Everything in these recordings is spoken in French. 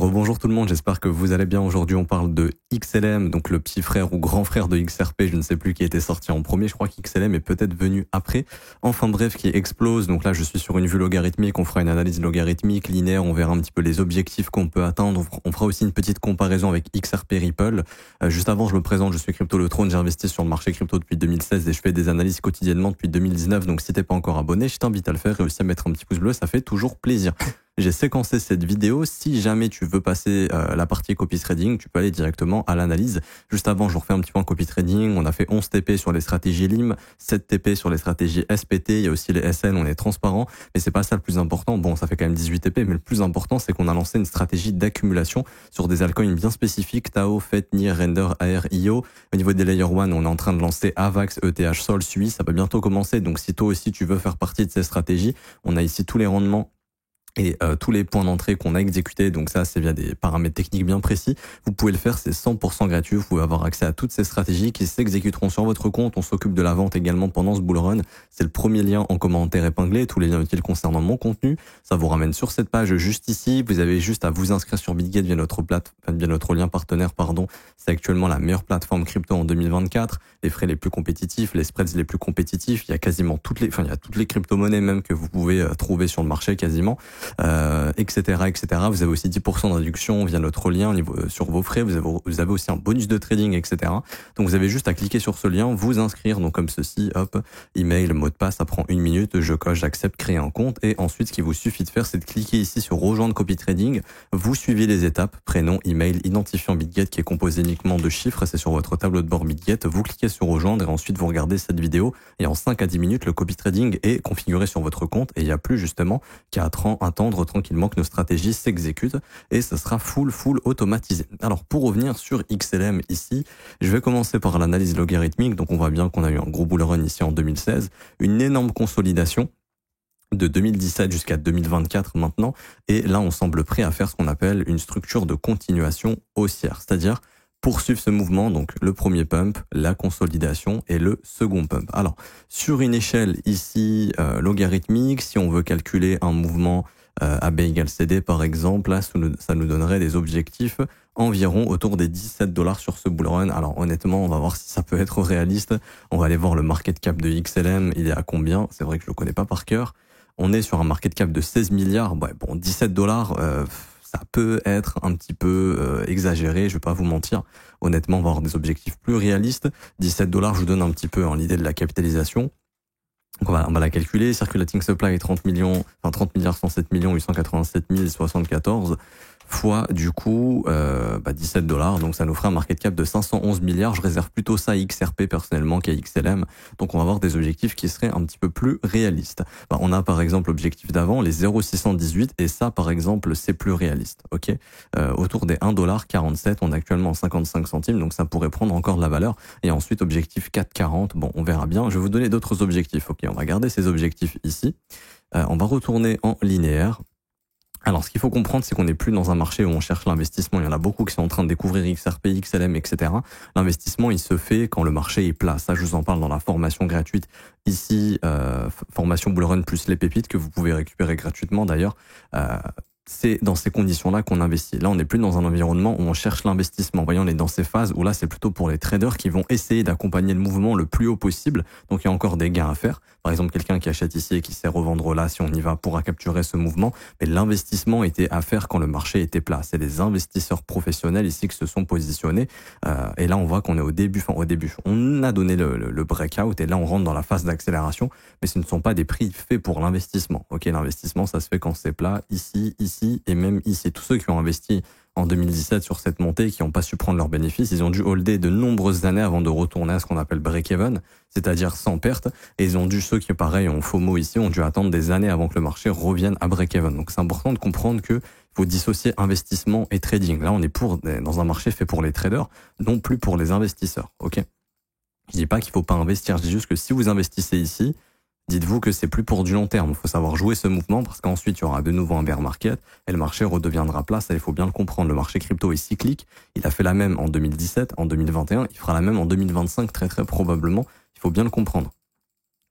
Rebonjour tout le monde, j'espère que vous allez bien. Aujourd'hui on parle de XLM, donc le petit frère ou grand frère de XRP, je ne sais plus qui était sorti en premier, je crois qu'XLM est peut-être venu après. Enfin bref, qui explose, donc là je suis sur une vue logarithmique, on fera une analyse logarithmique, linéaire, on verra un petit peu les objectifs qu'on peut atteindre, on fera aussi une petite comparaison avec XRP Ripple. Juste avant je me présente, je suis Crypto Le Trône, j'ai investi sur le marché crypto depuis 2016 et je fais des analyses quotidiennement depuis 2019, donc si t'es pas encore abonné, je t'invite à le faire et aussi à mettre un petit pouce bleu, ça fait toujours plaisir. J'ai séquencé cette vidéo. Si jamais tu veux passer la partie copy trading, tu peux aller directement à l'analyse. Juste avant, je vous refais un petit point copy trading. On a fait 11 TP sur les stratégies LIM, 7 TP sur les stratégies SPT. Il y a aussi les SN, on est transparent. Mais c'est pas ça le plus important. Bon, ça fait quand même 18 TP, mais le plus important, c'est qu'on a lancé une stratégie d'accumulation sur des altcoins bien spécifiques. Tao, FET, NIR, Render, AR, IO. Au niveau des Layer 1, on est en train de lancer AVAX, ETH, Sol, SUI. Ça va bientôt commencer. Donc, si toi aussi tu veux faire partie de ces stratégies, on a ici tous les rendements et tous les points d'entrée qu'on a exécutés, donc ça c'est via des paramètres techniques bien précis, vous pouvez le faire, c'est 100% gratuit, vous pouvez avoir accès à toutes ces stratégies qui s'exécuteront sur votre compte. On s'occupe de la vente également pendant ce bull run, c'est le premier lien en commentaire épinglé, tous les liens utiles concernant mon contenu, ça vous ramène sur cette page juste ici, vous avez juste à vous inscrire sur Bitget via notre lien partenaire, c'est actuellement la meilleure plateforme crypto en 2024, les frais les plus compétitifs, les spreads les plus compétitifs, il y a quasiment toutes les crypto-monnaies même que vous pouvez trouver sur le marché quasiment. Etc. Vous avez aussi 10% de réduction via notre lien sur vos frais. Vous avez aussi un bonus de trading, etc. Donc vous avez juste à cliquer sur ce lien, vous inscrire, donc comme ceci, hop, email, mot de passe, ça prend 1 minute, je coche, j'accepte, créer un compte, et ensuite ce qu'il vous suffit de faire, c'est de cliquer ici sur rejoindre copy trading. Vous suivez les étapes, prénom, email, identifiant Bitget qui est composé uniquement de chiffres, c'est sur votre tableau de bord Bitget. Vous cliquez sur rejoindre et ensuite vous regardez cette vidéo, et en 5 à 10 minutes, le copy trading est configuré sur votre compte et il n'y a plus justement qu'à attendre tranquillement que nos stratégies s'exécutent et ça sera full automatisé. Alors pour revenir sur XLM ici, je vais commencer par l'analyse logarithmique. Donc on voit bien qu'on a eu un gros bull run ici en 2016, une énorme consolidation de 2017 jusqu'à 2024 maintenant, et là on semble prêt à faire ce qu'on appelle une structure de continuation haussière, c'est-à-dire poursuivre ce mouvement, donc le premier pump, la consolidation et le second pump. Alors, sur une échelle ici logarithmique, si on veut calculer un mouvement AB égale CD par exemple, là ça nous donnerait des objectifs environ autour des $17 sur ce bull run. Alors honnêtement, on va voir si ça peut être réaliste. On va aller voir le market cap de XLM, il est à combien? C'est vrai que je le connais pas par cœur. On est sur un market cap de 16 milliards. Ouais, bon, $17, ça peut être un petit peu exagéré, je vais pas vous mentir. Honnêtement, on va avoir des objectifs plus réalistes. $17, je vous donne un petit peu l'idée de la capitalisation. Donc on va la calculer. Circulating supply est 30 milliards 107 887 074 fois du coup $17. Donc ça nous fera un market cap de 511 milliards. Je réserve plutôt ça à XRP personnellement qu'à XLM. Donc on va avoir des objectifs qui seraient un petit peu plus réalistes. On a par exemple l'objectif d'avant, les 0,618, et ça par exemple c'est plus réaliste. Ok, autour des $1,47, on est actuellement en 55 centimes, donc ça pourrait prendre encore de la valeur. Et ensuite objectif 4,40, bon on verra bien. Je vais vous donner d'autres objectifs. Ok, on va garder ces objectifs ici. On va retourner en linéaire. Alors, ce qu'il faut comprendre, c'est qu'on n'est plus dans un marché où on cherche l'investissement. Il y en a beaucoup qui sont en train de découvrir XRP, XLM, etc. L'investissement, il se fait quand le marché est plat. Ça, je vous en parle dans la formation gratuite. Ici, formation Bull Run plus les pépites que vous pouvez récupérer gratuitement d'ailleurs. C'est dans ces conditions-là qu'on investit. Là, on n'est plus dans un environnement où on cherche l'investissement. Voyons, on est dans ces phases où là, c'est plutôt pour les traders qui vont essayer d'accompagner le mouvement le plus haut possible. Donc, il y a encore des gains à faire. Par exemple, quelqu'un qui achète ici et qui sait revendre là, si on y va, pourra capturer ce mouvement. Mais l'investissement était à faire quand le marché était plat. C'est des investisseurs professionnels ici qui se sont positionnés. Et là, on voit qu'on est au début. On a donné le breakout et là, on rentre dans la phase d'accélération. Mais ce ne sont pas des prix faits pour l'investissement. Ok, l'investissement, ça se fait quand c'est plat, ici et même ici. Tous ceux qui ont investi en 2017 sur cette montée, qui n'ont pas su prendre leurs bénéfices, ils ont dû holder de nombreuses années avant de retourner à ce qu'on appelle break-even, c'est-à-dire sans perte. Et ils ont dû, ceux qui pareil ont FOMO ici, ont dû attendre des années avant que le marché revienne à break-even. Donc c'est important de comprendre que faut dissocier investissement et trading. Là, on est dans un marché fait pour les traders, non plus pour les investisseurs. Ok. Je dis pas qu'il faut pas investir, je dis juste que si vous investissez ici, dites-vous que c'est plus pour du long terme. Il faut savoir jouer ce mouvement parce qu'ensuite, il y aura de nouveau un bear market et le marché redeviendra plat. Ça, il faut bien le comprendre. Le marché crypto est cyclique. Il a fait la même en 2017, en 2021. Il fera la même en 2025 très probablement. Il faut bien le comprendre.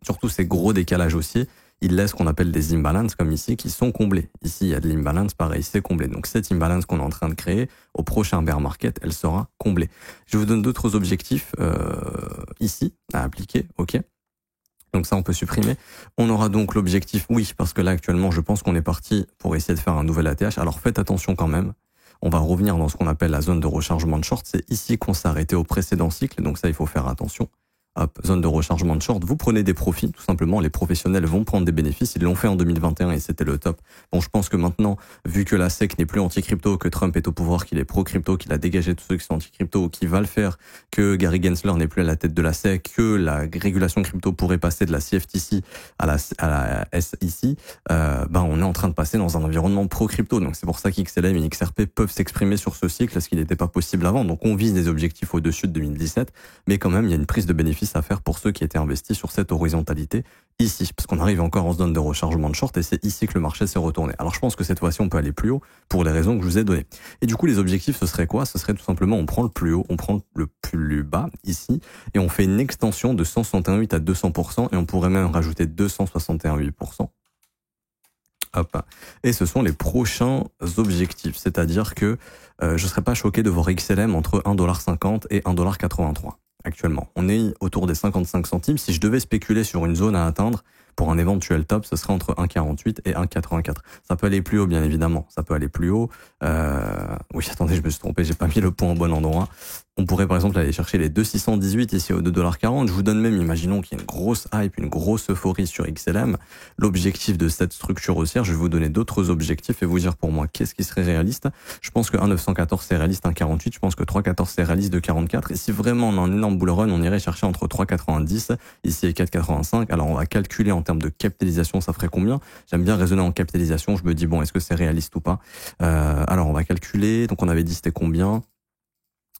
Surtout ces gros décalages haussiers, il laisse ce qu'on appelle des imbalances comme ici qui sont comblés. Ici, il y a de l'imbalance, pareil, c'est comblé. Donc cette imbalance qu'on est en train de créer, au prochain bear market, elle sera comblée. Je vous donne d'autres objectifs ici à appliquer, ok. Donc ça, on peut supprimer. On aura donc l'objectif, oui, parce que là, actuellement, je pense qu'on est parti pour essayer de faire un nouvel ATH. Alors faites attention quand même. On va revenir dans ce qu'on appelle la zone de rechargement de short. C'est ici qu'on s'est arrêté au précédent cycle. Donc ça, il faut faire attention. Hop, zone de rechargement de short, vous prenez des profits, tout simplement, les professionnels vont prendre des bénéfices, ils l'ont fait en 2021 et c'était le top. Bon, je pense que maintenant, vu que la SEC n'est plus anti-crypto, que Trump est au pouvoir, qu'il est pro-crypto, qu'il a dégagé tous ceux qui sont anti-crypto, qu'il va le faire, que Gary Gensler n'est plus à la tête de la SEC, que la régulation crypto pourrait passer de la CFTC à la SEC, on est en train de passer dans un environnement pro-crypto. Donc c'est pour ça qu'XLM et XRP peuvent s'exprimer sur ce cycle, ce qui n'était pas possible avant. Donc on vise des objectifs au-dessus de 2017, mais quand même, il y a une prise de bénéfices à faire pour ceux qui étaient investis sur cette horizontalité ici, parce qu'on arrive encore en zone de rechargement de short et c'est ici que le marché s'est retourné. Alors je pense que cette fois-ci on peut aller plus haut pour les raisons que je vous ai données. Et du coup les objectifs ce serait quoi? Ce serait tout simplement on prend le plus haut, on prend le plus bas ici et on fait une extension de 161,8 à 200% et on pourrait même rajouter 261,8%. Hop. Et ce sont les prochains objectifs, c'est-à-dire que je serais pas choqué de voir XLM entre 1,50$ et 1,83$ actuellement. On est autour des 55 centimes. Si je devais spéculer sur une zone à atteindre pour un éventuel top, ce serait entre 1,48 et 1,84. Ça peut aller plus haut, bien évidemment. Ça peut aller plus haut. Oui, attendez, je me suis trompé, j'ai pas mis le point au bon endroit. On pourrait par exemple aller chercher les 2,618 ici au 2,40$. Je vous donne même, imaginons qu'il y a une grosse hype, une grosse euphorie sur XLM. L'objectif de cette structure haussière, je vais vous donner d'autres objectifs et vous dire pour moi qu'est-ce qui serait réaliste. Je pense que 1,914 c'est réaliste, 1,48. Je pense que 3,14 c'est réaliste, 2,44. Et si vraiment on a un énorme bull run, on irait chercher entre 3,90 ici et 4,85. Alors on va calculer en termes de capitalisation, ça ferait combien? J'aime bien raisonner en capitalisation. Je me dis bon, est-ce que c'est réaliste ou pas? Alors on va calculer. Donc on avait dit c'était combien?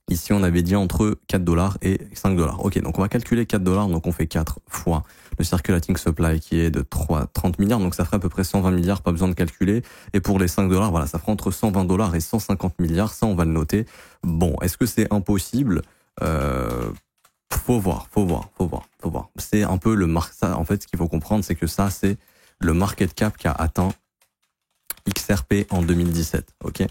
Ici, on avait dit entre 4$ et 5$. Ok, donc on va calculer 4$, donc on fait 4 fois le circulating supply qui est de 30 milliards, donc ça ferait à peu près 120 milliards, pas besoin de calculer. Et pour les 5$, voilà, ça fera entre 120$ et 150 milliards, ça on va le noter. Bon, est-ce que c'est impossible? Faut voir. C'est un peu ça, en fait, ce qu'il faut comprendre, c'est que ça, c'est le market cap qu'a atteint XRP en 2017, ok?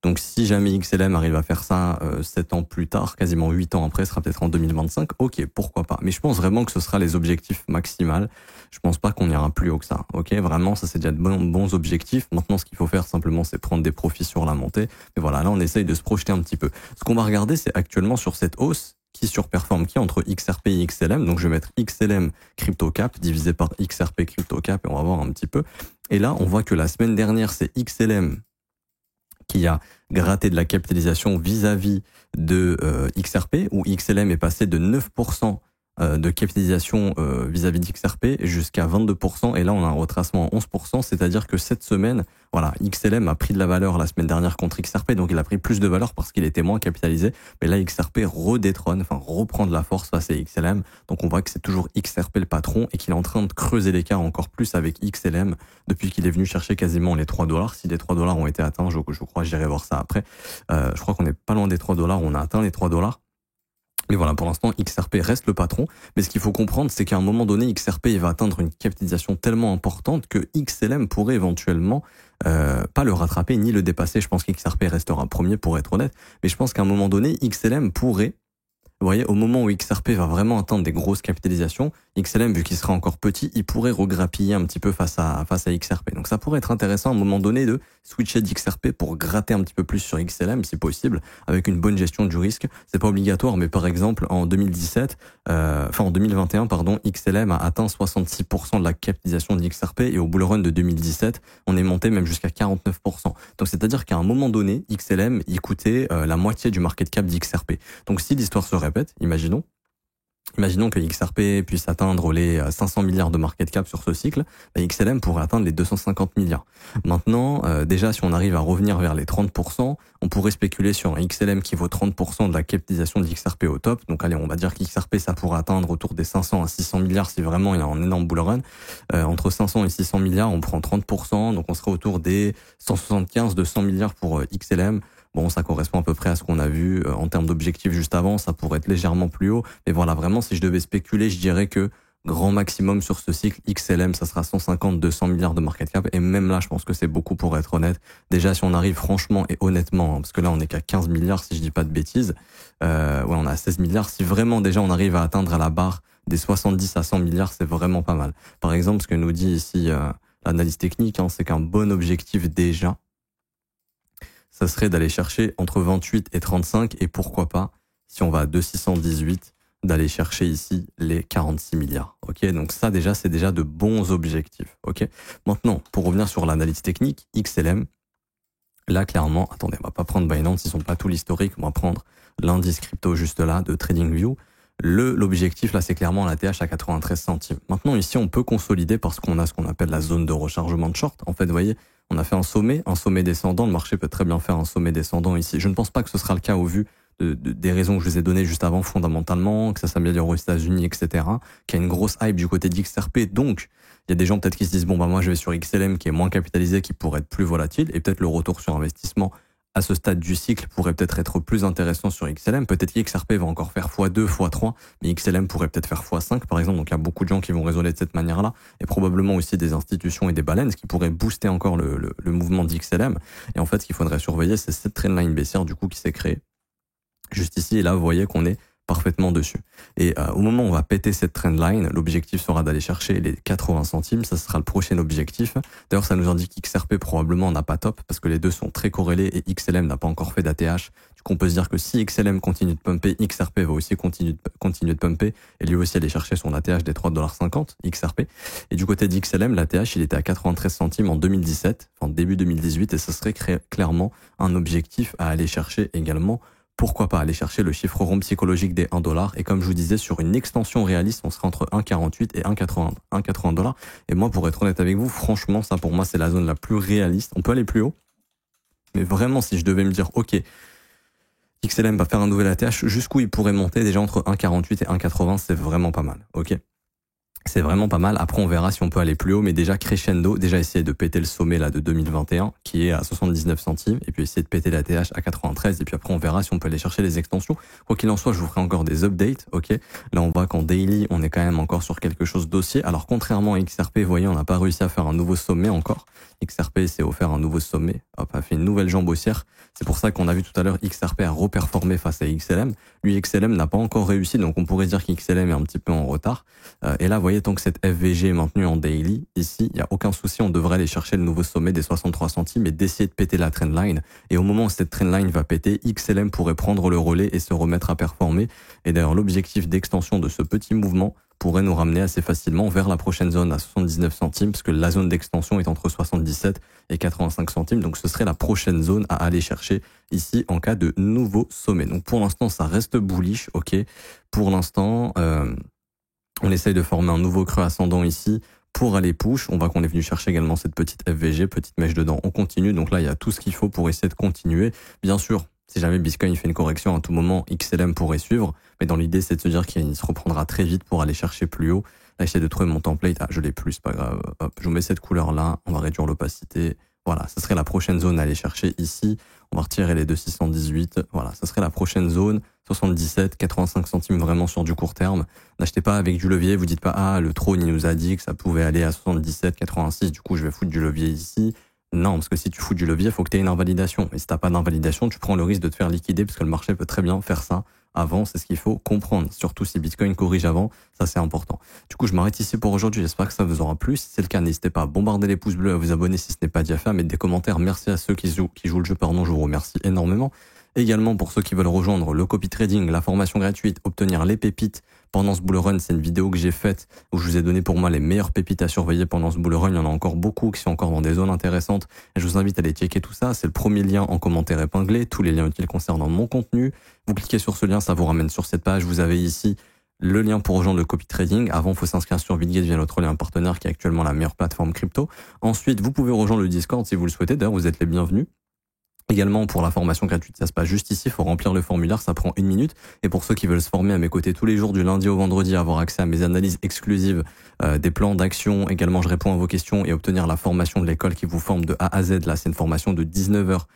Donc si jamais XLM arrive à faire ça 7 ans plus tard, quasiment 8 ans après, ce sera peut-être en 2025, ok, pourquoi pas. Mais je pense vraiment que ce sera les objectifs maximales. Je pense pas qu'on ira plus haut que ça, ok. Vraiment, ça c'est déjà de bons objectifs. Maintenant, ce qu'il faut faire simplement, c'est prendre des profits sur la montée. Mais voilà, là on essaye de se projeter un petit peu. Ce qu'on va regarder, c'est actuellement sur cette hausse qui surperforme, qui est entre XRP et XLM. Donc je vais mettre XLM CryptoCap divisé par XRP CryptoCap et on va voir un petit peu. Et là, on voit que la semaine dernière, c'est XLM qui a gratté de la capitalisation vis-à-vis de XRP, où XLM est passé de 9% de capitalisation vis-à-vis d'XRP jusqu'à 22%, et là on a un retracement à 11%, c'est-à-dire que cette semaine, voilà, XLM a pris de la valeur la semaine dernière contre XRP, donc il a pris plus de valeur parce qu'il était moins capitalisé, mais là XRP redétrône, enfin reprend de la force face à XLM, donc on voit que c'est toujours XRP le patron et qu'il est en train de creuser l'écart encore plus avec XLM depuis qu'il est venu chercher quasiment les 3$. Si les 3$ ont été atteints, je crois, j'irai voir ça après, je crois qu'on est pas loin des 3$, on a atteint les 3$. Mais voilà, pour l'instant, XRP reste le patron. Mais ce qu'il faut comprendre, c'est qu'à un moment donné, XRP il va atteindre une capitalisation tellement importante que XLM pourrait éventuellement pas le rattraper ni le dépasser. Je pense qu'XRP restera premier pour être honnête. Mais je pense qu'à un moment donné, XLM pourrait... Vous voyez, au moment où XRP va vraiment atteindre des grosses capitalisations, XLM, vu qu'il sera encore petit, il pourrait regrappiller un petit peu face à XRP. Donc ça pourrait être intéressant à un moment donné de switcher d'XRP pour gratter un petit peu plus sur XLM, si possible, avec une bonne gestion du risque. C'est pas obligatoire, mais par exemple, en 2021, pardon, XLM a atteint 66% de la capitalisation d'XRP et au bull run de 2017, on est monté même jusqu'à 49%. Donc c'est-à-dire qu'à un moment donné, XLM, il coûtait la moitié du market cap d'XRP. Donc si l'histoire se répète, imaginons que XRP puisse atteindre les 500 milliards de market cap sur ce cycle, XLM pourrait atteindre les 250 milliards. Maintenant, déjà, si on arrive à revenir vers les 30%, on pourrait spéculer sur un XLM qui vaut 30% de la capitalisation d'XRP au top. Donc allez, on va dire qu'XRP, ça pourrait atteindre autour des 500 à 600 milliards si vraiment il y a un énorme bull run. Entre 500 et 600 milliards, on prend 30%, donc on serait autour des 175-200 milliards pour XLM. Bon, ça correspond à peu près à ce qu'on a vu en termes d'objectifs juste avant. Ça pourrait être légèrement plus haut. Mais voilà, vraiment, si je devais spéculer, je dirais que Grand maximum sur ce cycle, XLM, ça sera 150, 200 milliards de market cap. Et même là, je pense que c'est beaucoup pour être honnête. Déjà, si on arrive franchement et honnêtement, parce que là, on est qu'à 15 milliards, si je dis pas de bêtises. On est à 16 milliards. Si vraiment déjà on arrive à atteindre à la barre des 70 à 100 milliards, c'est vraiment pas mal. Par exemple, ce que nous dit ici l'analyse technique, c'est qu'un bon objectif déjà, ça serait d'aller chercher entre 28 et 35, et pourquoi pas, si on va à 2,618, d'aller chercher ici les 46 milliards. Ok, donc ça déjà, c'est déjà de bons objectifs. Ok. Maintenant, pour revenir sur l'analyse technique, XLM, là clairement, attendez, on va pas prendre Binance, ils sont pas tout l'historique, on va prendre l'indice crypto juste là de TradingView. L'objectif là, c'est clairement la TH à 93 centimes. Maintenant ici, on peut consolider parce qu'on a ce qu'on appelle la zone de rechargement de short. En fait, vous voyez, on a fait un sommet descendant. Le marché peut très bien faire un sommet descendant ici. Je ne pense pas que ce sera le cas au vu des raisons que je vous ai données juste avant, fondamentalement, que ça s'améliore aux États-Unis, etc., qu'il y a une grosse hype du côté d'XRP. Donc, il y a des gens peut-être qui se disent, bon, bah, moi, je vais sur XLM qui est moins capitalisé, qui pourrait être plus volatile, et peut-être le retour sur investissement à ce stade du cycle pourrait peut-être être plus intéressant sur XLM. Peut-être qu'XRP va encore faire x2, x3, mais XLM pourrait peut-être faire x5, par exemple. Donc, il y a beaucoup de gens qui vont raisonner de cette manière-là, et probablement aussi des institutions et des balances qui pourraient booster encore le mouvement d'XLM. Et en fait, ce qu'il faudrait surveiller, c'est cette trendline baissière, du coup, qui s'est créée juste ici. Et là, vous voyez qu'on est parfaitement dessus. Et au moment où on va péter cette trendline, l'objectif sera d'aller chercher les 80 centimes. Ça sera le prochain objectif. D'ailleurs, ça nous indique qu'XRP probablement n'a pas top parce que les deux sont très corrélés et XLM n'a pas encore fait d'ATH. Du coup, on peut se dire que si XLM continue de pumper, XRP va aussi continuer de pumper et lui aussi aller chercher son ATH des 3,50 $, XRP. Et du côté d'XLM, l'ATH, il était à 93 centimes en 2017, en début 2018, et ça serait clairement un objectif à aller chercher également. Pourquoi pas aller chercher le chiffre rond psychologique des 1 $. Et comme je vous disais, sur une extension réaliste, on sera entre 1,48 et 1,80 $. Et moi, pour être honnête avec vous, franchement, ça pour moi, c'est la zone la plus réaliste. On peut aller plus haut. Mais vraiment, si je devais me dire, OK, XLM va faire un nouvel ATH, jusqu'où il pourrait monter déjà entre 1,48 et 1,80, c'est vraiment pas mal. OK? C'est vraiment pas mal. Après, on verra si on peut aller plus haut, mais déjà crescendo, déjà essayer de péter le sommet là de 2021 qui est à 79 centimes, et puis essayer de péter la TH à 93, et puis après on verra si on peut aller chercher les extensions. Quoi qu'il en soit, je vous ferai encore des updates, ok. Là, on voit qu'en daily, on est quand même encore sur quelque chose d'haussier. Alors contrairement à XRP, vous voyez, on n'a pas réussi à faire un nouveau sommet encore. XRP s'est offert un nouveau sommet, hop, a fait une nouvelle jambe haussière. C'est pour ça qu'on a vu tout à l'heure XRP a reperformé face à XLM. Lui, XLM n'a pas encore réussi, donc on pourrait dire qu'XLM est un petit peu en retard. Et là, vous voyez, tant que cette FVG est maintenue en daily, ici, il n'y a aucun souci, on devrait aller chercher le nouveau sommet des 63 centimes et d'essayer de péter la trendline. Et au moment où cette trendline va péter, XLM pourrait prendre le relais et se remettre à performer. Et d'ailleurs, l'objectif d'extension de ce petit mouvement pourrait nous ramener assez facilement vers la prochaine zone à 79 centimes, parce que la zone d'extension est entre 77 et 85 centimes. Donc ce serait la prochaine zone à aller chercher ici en cas de nouveau sommet. Donc pour l'instant, ça reste bullish, ok. Pour l'instant, on essaye de former un nouveau creux ascendant ici pour aller push. On voit qu'on est venu chercher également cette petite FVG, petite mèche dedans. On continue. Donc là, il y a tout ce qu'il faut pour essayer de continuer. Bien sûr, si jamais Bitcoin fait une correction à tout moment, XLM pourrait suivre. Mais dans l'idée, c'est de se dire qu'il se reprendra très vite pour aller chercher plus haut. Là, j'essaie de trouver mon template. Ah, je l'ai plus, c'est pas grave. Hop, je vous mets cette couleur-là. On va réduire l'opacité. Voilà, ça serait la prochaine zone à aller chercher ici. On va retirer les 2,618. Voilà, ça serait la prochaine zone. 77, 85 centimes vraiment sur du court terme. N'achetez pas avec du levier. Vous dites pas, ah, le trône, il nous a dit que ça pouvait aller à 77, 86. Du coup, je vais foutre du levier ici. Non, parce que si tu fous du levier, il faut que tu aies une invalidation. Et si t'as pas d'invalidation, tu prends le risque de te faire liquider parce que le marché peut très bien faire ça avant. C'est ce qu'il faut comprendre. Surtout si Bitcoin corrige avant, ça c'est important. Du coup, je m'arrête ici pour aujourd'hui. J'espère que ça vous aura plu. Si c'est le cas, n'hésitez pas à bombarder les pouces bleus, à vous abonner si ce n'est pas déjà fait, à mettre des commentaires. Merci à ceux qui jouent le jeu, pardon. Je vous remercie énormément. Également, pour ceux qui veulent rejoindre le copy trading, la formation gratuite, obtenir les pépites pendant ce bull run, c'est une vidéo que j'ai faite où je vous ai donné pour moi les meilleures pépites à surveiller pendant ce bull run. Il y en a encore beaucoup qui sont encore dans des zones intéressantes. Et je vous invite à aller checker tout ça. C'est le premier lien en commentaire épinglé. Tous les liens utiles concernant mon contenu. Vous cliquez sur ce lien, ça vous ramène sur cette page. Vous avez ici le lien pour rejoindre le copy trading. Avant, il faut s'inscrire sur Bitgate via notre lien partenaire qui est actuellement la meilleure plateforme crypto. Ensuite, vous pouvez rejoindre le Discord si vous le souhaitez. D'ailleurs, vous êtes les bienvenus. Également, pour la formation gratuite, ça se passe juste ici, il faut remplir le formulaire, ça prend 1 minute. Et pour ceux qui veulent se former à mes côtés tous les jours, du lundi au vendredi, avoir accès à mes analyses exclusives, des plans d'action, également je réponds à vos questions et obtenir la formation de l'école qui vous forme de A à Z. Là, c'est une formation de 19 heures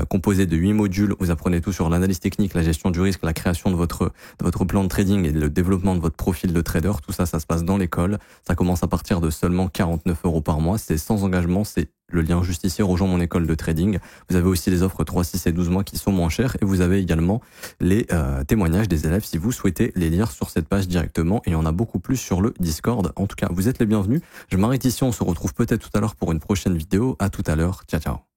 composée de 8 modules. Vous apprenez tout sur l'analyse technique, la gestion du risque, la création de votre plan de trading et le développement de votre profil de trader. Tout ça, ça se passe dans l'école. Ça commence à partir de seulement 49 € par mois. C'est sans engagement, c'est le lien juste ici, rejoins mon école de trading. Vous avez aussi les offres 3, 6 et 12 mois qui sont moins chères et vous avez également les témoignages des élèves si vous souhaitez les lire sur cette page directement, et il y en a beaucoup plus sur le Discord. En tout cas, vous êtes les bienvenus. Je m'arrête ici, on se retrouve peut-être tout à l'heure pour une prochaine vidéo. À tout à l'heure. Ciao, ciao.